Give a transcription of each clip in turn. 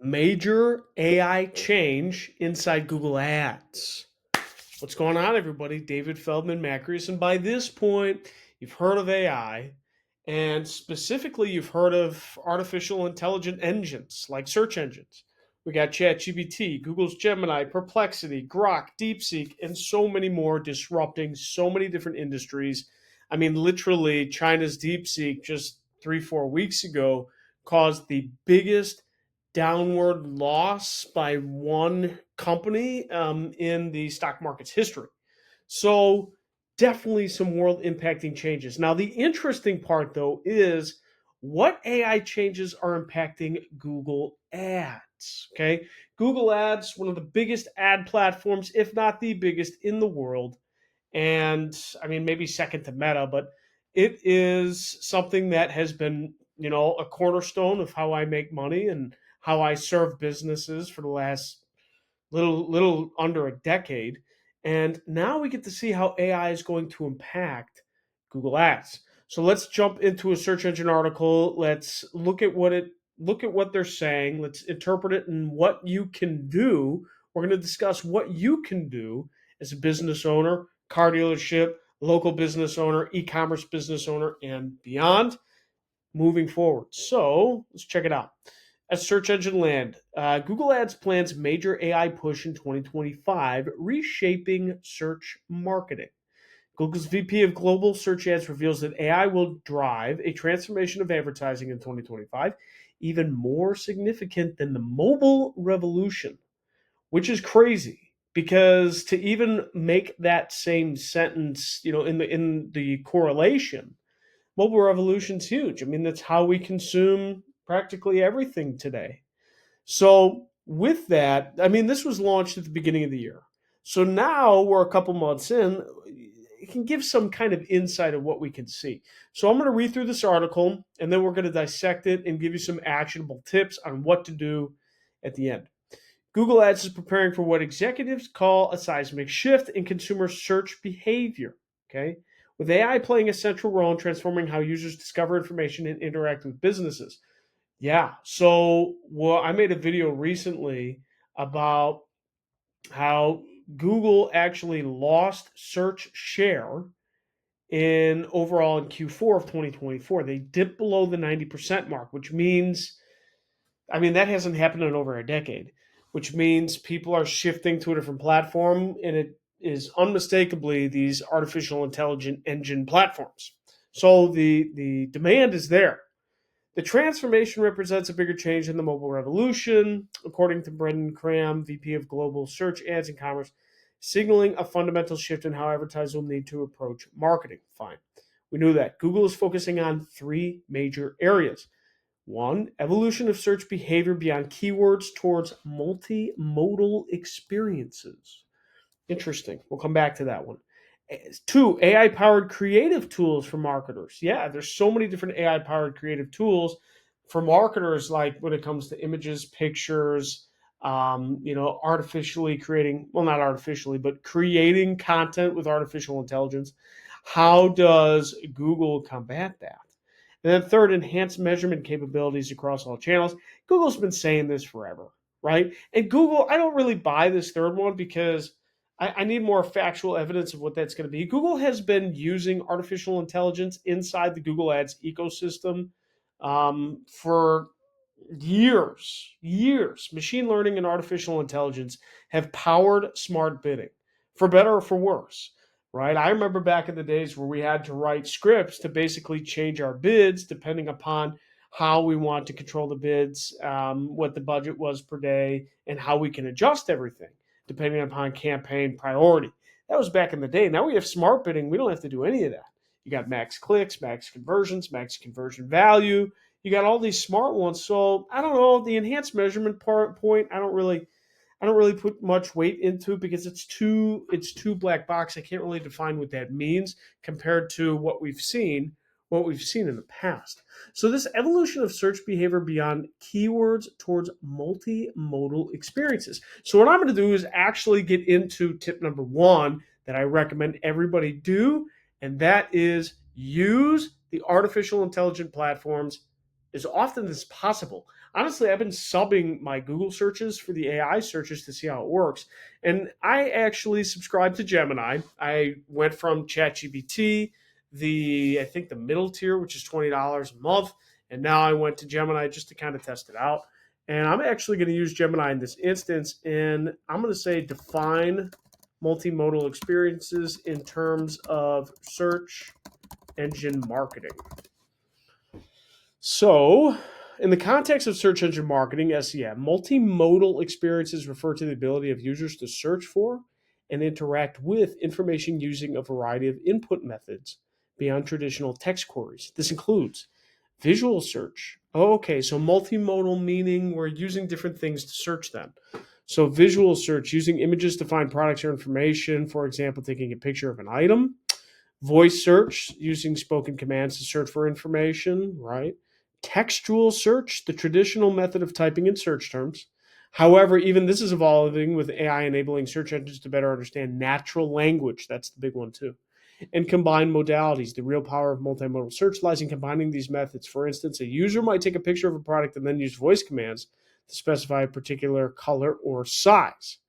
Major AI change inside Google Ads. What's going on, everybody? David Feldman-Makrias. And by this point, you've heard of AI, and specifically, you've heard of artificial intelligent engines like search engines. We got ChatGPT, Google's Gemini, Perplexity, Grok, DeepSeek, and so many more disrupting so many different industries. I mean, literally, China's DeepSeek just 3, 4 weeks ago caused the biggest downward loss by one company in the stock market's history. So, definitely some world impacting changes. Now, the interesting part, though, is what AI changes are impacting Google Ads. Okay. Google Ads, one of the biggest ad platforms, if not the biggest in the world. And I mean, maybe second to Meta, but it is something that has been, a cornerstone of how I make money and how I serve businesses for the last little under a decade. And now we get to see how AI is going to impact Google Ads. So let's jump into a search engine article. Let's look at what they're saying. Let's interpret it and what you can do. We're going to discuss what you can do as a business owner, car dealership, local business owner, e-commerce business owner, and beyond moving forward. So let's check it out. At Search Engine Land, Google Ads plans major AI push in 2025, reshaping search marketing. Google's VP of Global Search Ads reveals that AI will drive a transformation of advertising in 2025, even more significant than the mobile revolution, which is crazy because to even make that same sentence, in the correlation, mobile revolution's huge. I mean, that's how we consume practically everything today. So, with that, I mean, this was launched at the beginning of the year. So now we're a couple months in. It can give some kind of insight of what we can see. So I'm going to read through this article and then we're going to dissect it and give you some actionable tips on what to do at the end. Google Ads is preparing for what executives call a seismic shift in consumer search behavior. Okay. With AI playing a central role in transforming how users discover information and interact with businesses. Yeah. So, well, I made a video recently about how Google actually lost search share in overall in Q4 of 2024. They dipped below the 90% mark, which means, I mean, that hasn't happened in over a decade, which means people are shifting to a different platform, and it is unmistakably these artificial intelligent engine platforms. So the demand is there. The transformation represents a bigger change in the mobile revolution, according to Brendan Cram, VP of Global Search Ads and Commerce, signaling a fundamental shift in how advertisers will need to approach marketing. Fine. We knew that. Google is focusing on three major areas. One, evolution of search behavior beyond keywords towards multimodal experiences. Interesting. We'll come back to that one. Two, AI powered creative tools for marketers. Yeah, there's so many different AI powered creative tools for marketers, like when it comes to images, pictures, artificially creating, well, not artificially, but creating content with artificial intelligence. How does Google combat that? And then third, enhanced measurement capabilities across all channels. Google's been saying this forever, right? And Google, I don't really buy this third one because I need more factual evidence of what that's going to be. Google has been using artificial intelligence inside the Google Ads ecosystem for years, years. Machine learning and artificial intelligence have powered smart bidding, for better or for worse. Right? I remember back in the days where we had to write scripts to basically change our bids depending upon how we want to control the bids, what the budget was per day, and how we can adjust everything depending upon campaign priority. That was back in the day. Now we have smart bidding. We don't have to do any of that. You got max clicks, max conversions, max conversion value. You got all these smart ones. So I don't know, the enhanced measurement point. I don't really put much weight into it because it's too black box. I can't really define what that means compared to what we've seen in the past. So this evolution of search behavior beyond keywords towards multimodal experiences. So what I'm going to do is actually get into tip number one that I recommend everybody do, and that is use the artificial intelligent platforms as often as possible. Honestly, I've been subbing my Google searches for the AI searches to see how it works. And I actually subscribed to Gemini. I went from ChatGPT, I think the middle tier, which is $20 a month, and now I went to Gemini just to kind of test it out. And I'm actually going to use Gemini in this instance, and I'm going to say define multimodal experiences in terms of search engine marketing. So, in the context of search engine marketing, SEM, multimodal experiences refer to the ability of users to search for and interact with information using a variety of input methods beyond traditional text queries. This includes visual search. Oh, okay, so multimodal meaning we're using different things to search them. So, visual search, using images to find products or information, for example, taking a picture of an item. Voice search, using spoken commands to search for information, right? Textual search, the traditional method of typing in search terms. However, even this is evolving with AI enabling search engines to better understand natural language. That's the big one, too. And combined modalities. The real power of multimodal search lies in combining these methods. For instance, a user might take a picture of a product and then use voice commands to specify a particular color or size.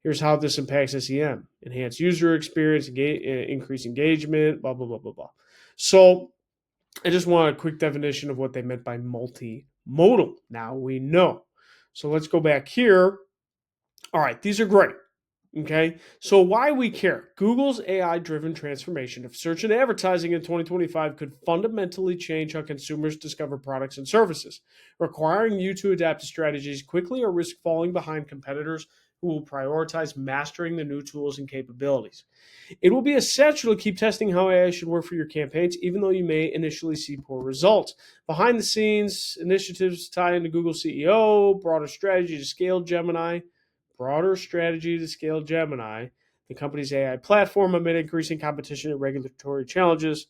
Here's how this impacts SEM: enhance user experience, increase engagement, blah, blah, blah, blah, blah. So I just want a quick definition of what they meant by multimodal. Now we know. So let's go back here. All right, these are great. Okay, so why we care? Google's AI driven transformation of search and advertising in 2025 could fundamentally change how consumers discover products and services, requiring you to adapt to strategies quickly or risk falling behind competitors who will prioritize mastering the new tools and capabilities. It will be essential to keep testing how AI should work for your campaigns, even though you may initially see poor results. Behind the scenes, initiatives tie into Google CEO, broader strategy to scale Gemini, the company's AI platform, amid increasing competition and regulatory challenges.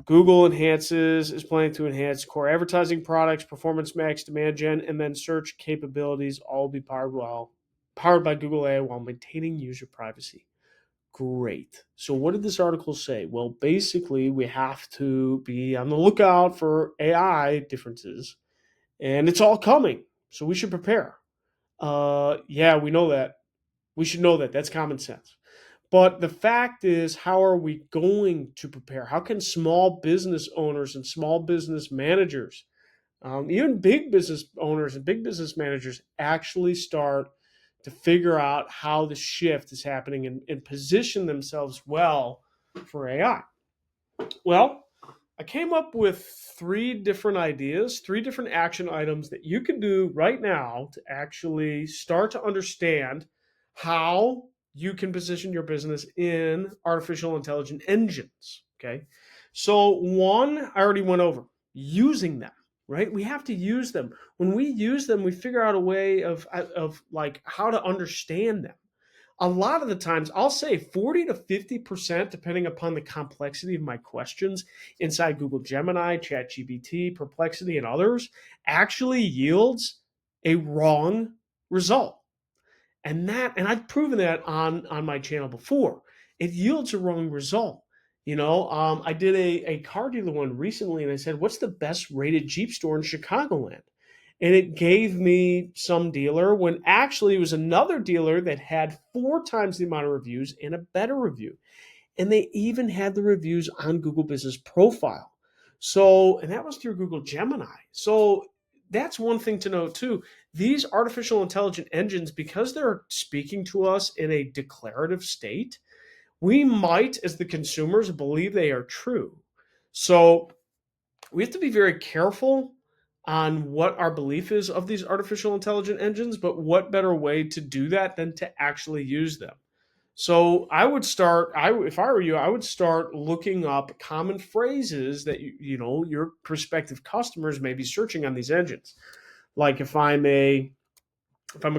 Google is planning to enhance core advertising products, performance max, demand gen, and then search capabilities, all be powered by Google AI while maintaining user privacy. Great. So, what did this article say? Well, basically, we have to be on the lookout for AI differences, and it's all coming. So, we should prepare. Yeah, we know that. We should know that. That's common sense. But the fact is, how are we going to prepare? How can small business owners and small business managers, even big business owners and big business managers, actually start to figure out how the shift is happening and position themselves well for AI? Well, I came up with three different ideas, three different action items that you can do right now to actually start to understand how you can position your business in artificial intelligence engines. Okay. So, one, I already went over using them, right? We have to use them. When we use them, we figure out a way of like how to understand them. A lot of the times, I'll say 40 to 50%, depending upon the complexity of my questions inside Google Gemini, ChatGPT, Perplexity, and others, actually yields a wrong result. And I've proven that on my channel before. It yields a wrong result. I did a car dealer one recently, and I said, "What's the best rated Jeep store in Chicagoland?" And it gave me some dealer when actually it was another dealer that had four times the amount of reviews and a better review. And they even had the reviews on Google Business Profile. So, and that was through Google Gemini. So that's one thing to note too. These artificial intelligent engines, because they're speaking to us in a declarative state, we might, as the consumers, believe they are true. So we have to be very careful on what our belief is of these artificial intelligent engines, but what better way to do that than to actually use them? So I would start. If I were you, I would start looking up common phrases that your prospective customers may be searching on these engines. Like if I'm a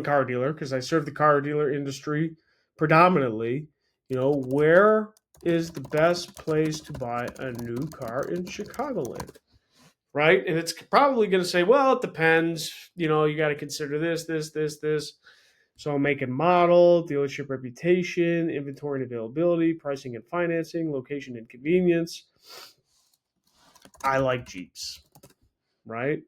car dealer, because I serve the car dealer industry predominantly, where is the best place to buy a new car in Chicagoland? Right? And it's probably going to say, well, it depends. You got to consider this, this, this, this. So make and model, dealership reputation, inventory and availability, pricing and financing, location and convenience. I like Jeeps. right?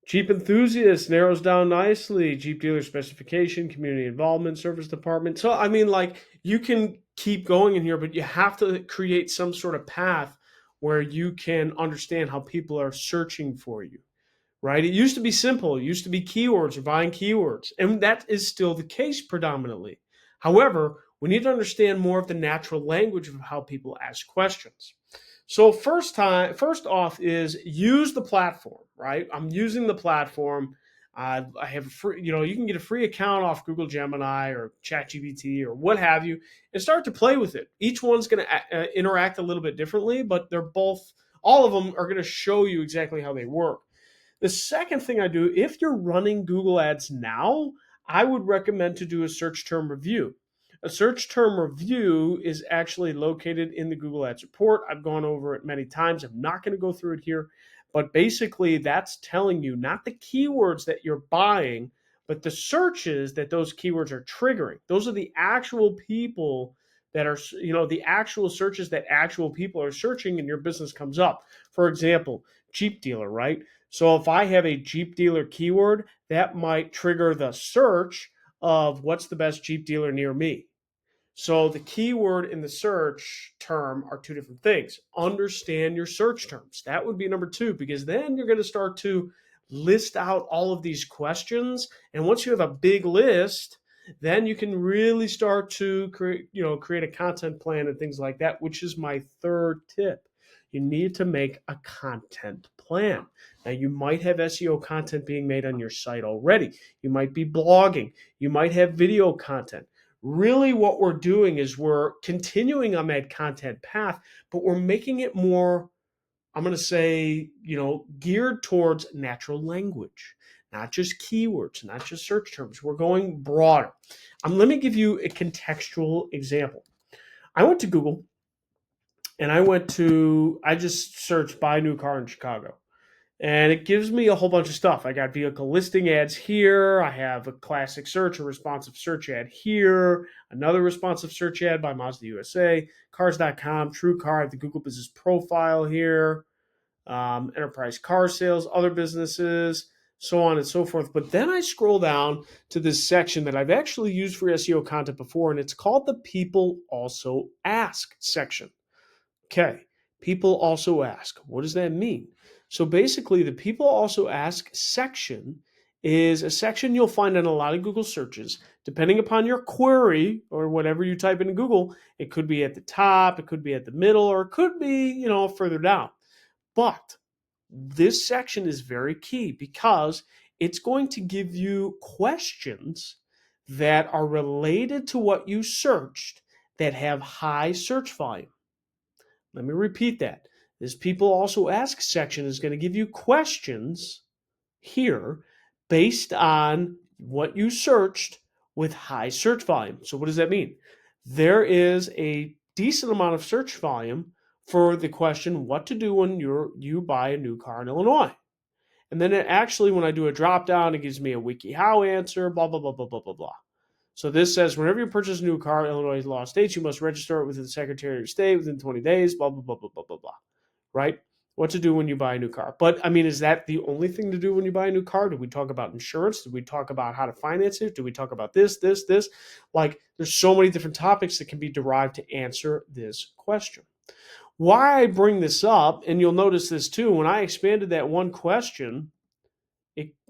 Jeep enthusiast narrows down nicely. Jeep dealer specification, community involvement, service department. So, I mean, like, you can keep going in here, but you have to create some sort of path where you can understand how people are searching for you, right? It used to be simple. It used to be keywords or buying keywords. And that is still the case predominantly. However, we need to understand more of the natural language of how people ask questions. So first off is use the platform, right? I'm using the platform. I have a free, you can get a free account off Google Gemini or ChatGPT or what have you, and start to play with it. Each one's going to interact a little bit differently, but all of them are going to show you exactly how they work. The second thing I do, if you're running Google Ads now, I would recommend to do a search term review. A search term review is actually located in the Google Ads report. I've gone over it many times. I'm not going to go through it here, but basically that's telling you not the keywords that you're buying, but the searches that those keywords are triggering. Those are the actual people that are, the actual searches that actual people are searching and your business comes up. For example, Jeep dealer, right? So if I have a Jeep dealer keyword, that might trigger the search of what's the best Jeep dealer near me. So the keyword in the search term are two different things. Understand your search terms. That would be number two, because then you're going to start to list out all of these questions. And once you have a big list, then you can really start to create a content plan and things like that, which is my third tip. You need to make a content plan. Now, you might have SEO content being made on your site already. You might be blogging. You might have video content. Really, what we're doing is we're continuing on that content path, but we're making it more, I'm going to say, geared towards natural language, not just keywords, not just search terms. We're going broader. Let me give you a contextual example. I went to Google and I just searched buy new car in Chicago. And it gives me a whole bunch of stuff. I got vehicle listing ads here. I have a classic search, a responsive search ad here, another responsive search ad by Mazda USA, cars.com, TrueCar, I have the Google Business Profile here, enterprise car sales, other businesses, so on and so forth. But then I scroll down to this section that I've actually used for SEO content before, and it's called the People Also Ask section. Okay, people also ask. What does that mean? So basically, the people also ask section is a section you'll find in a lot of Google searches. Depending upon your query or whatever you type into Google, it could be at the top, it could be at the middle, or it could be, further down. But this section is very key because it's going to give you questions that are related to what you searched that have high search volume. Let me repeat that. This people also ask section is going to give you questions here based on what you searched with high search volume. So what does that mean? There is a decent amount of search volume for the question what to do when you buy a new car in Illinois. And then when I do a drop down, it gives me a WikiHow answer, blah, blah, blah, blah, blah, blah, blah. So this says, whenever you purchase a new car, Illinois law states you must register it with the Secretary of State within 20 days, blah, blah, blah, blah, blah, blah, blah. Right? What to do when you buy a new car. But, is that the only thing to do when you buy a new car? Did we talk about insurance? Did we talk about how to finance it? Did we talk about this? Like, there's so many different topics that can be derived to answer this question. Why I bring this up, and you'll notice this too, when I expanded that one question,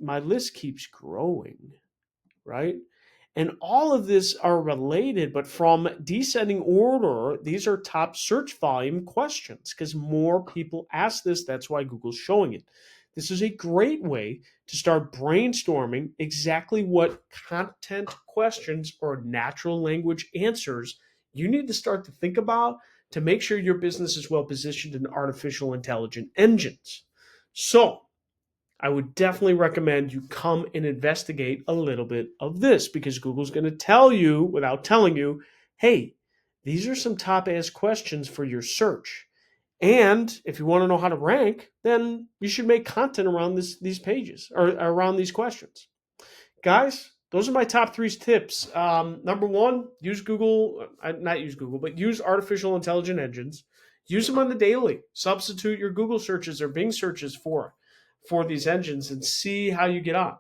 my list keeps growing, right? And all of this are related, but from descending order, these are top search volume questions because more people ask this. That's why Google's showing it. This is a great way to start brainstorming exactly what content questions or natural language answers you need to start to think about to make sure your business is well positioned in artificial intelligence engines. So, I would definitely recommend you come and investigate a little bit of this because Google's going to tell you without telling you, hey, these are some top asked questions for your search. And if you want to know how to rank, then you should make content around these pages or around these questions. Guys, those are my top three tips. Number one, use Google, not use Google, but use artificial intelligence engines. Use them on the daily. Substitute your Google searches or Bing searches for these engines and see how you get on.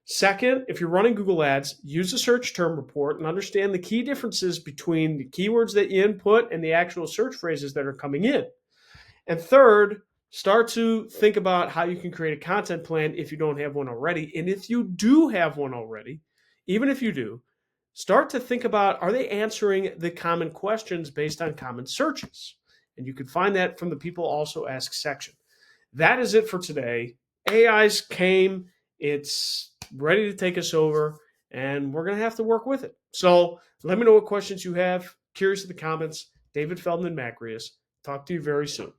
Second, if you're running Google Ads, use the search term report and understand the key differences between the keywords that you input and the actual search phrases that are coming in. And third, start to think about how you can create a content plan if you don't have one already. And if you do have one already, even if you do, start to think about, are they answering the common questions based on common searches? And you can find that from the People Also Ask section. That is it for today. AI's came, it's ready to take us over, and we're going to have to work with it. So let me know what questions you have. Curious in the comments. David Feldman-Makrias. Talk to you very soon.